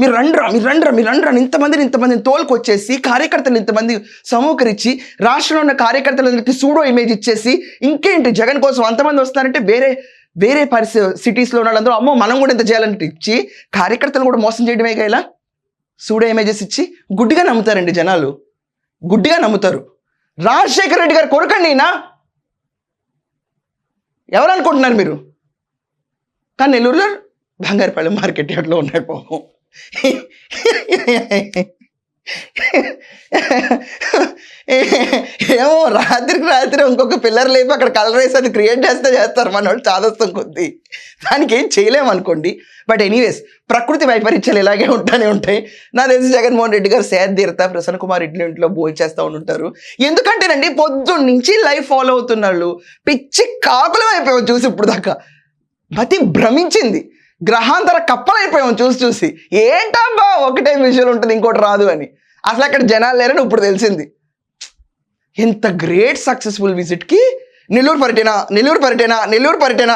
మీరు రండ్రా ఇంతమందిని తోలుకొచ్చేసి కార్యకర్తలు ఇంతమంది సమూకరించి రాష్ట్రంలో ఉన్న కార్యకర్తలందరికీ సూడో ఇమేజ్ ఇచ్చేసి ఇంకేంటి జగన్ కోసం అంతమంది వస్తారంటే వేరే సిటీస్లో ఉన్న వాళ్ళందరూ అమ్మో మనం కూడా ఇంత చేయాలంటే ఇచ్చి కార్యకర్తలు కూడా మోసం చేయడమే ఇలా సూడో ఇమేజెస్ ఇచ్చి గుడ్డిగా నమ్ముతారండి జనాలు, గుడ్డిగా నమ్ముతారు. రాజశేఖర రెడ్డి గారు కొడుకండి ఈయన, ఎవరు అనుకుంటున్నారు మీరు? కానీ నెల్లూరులో బంగారుపల్లి మార్కెట్ యార్డ్లో ఉన్నాడు పాపం. ఏమో రాత్రి ఇంకొక పిల్లర్ లేపి అక్కడ కలర్ వేసి అది క్రియేట్ చేస్తారు మన వాళ్ళు చాదస్తం కొద్దీ. దానికి ఏం చేయలేమనుకోండి. బట్ ఎనీవేస్ ప్రకృతి వైపరీత్యాలు ఇలాగే ఉంటాయి. నా తెలిసి జగన్మోహన్ రెడ్డి గారు సేద తీరుతా ప్రసన్న కుమార్ రెడ్డి ఇంట్లో భోజనం చేస్తూ ఉంటారు. ఎందుకంటేనండి పొద్దున్న నుంచి లైఫ్ ఫాలో అవుతున్నాళ్ళు పిచ్చి కాకులం అయిపోయావు చూసి ఇప్పుడు దాకా. మతి భ్రమించింది, గ్రహాంతర కప్పలైపోయాం చూసి. ఏంటబ్బా ఒకటే విజువల్ ఉంటుంది ఇంకోటి రాదు అని. అసలు అక్కడ జనాలు లేరని ఇప్పుడు తెలిసింది. ఎంత గ్రేట్ సక్సెస్ఫుల్ విజిట్కి నెల్లూరు పర్యటన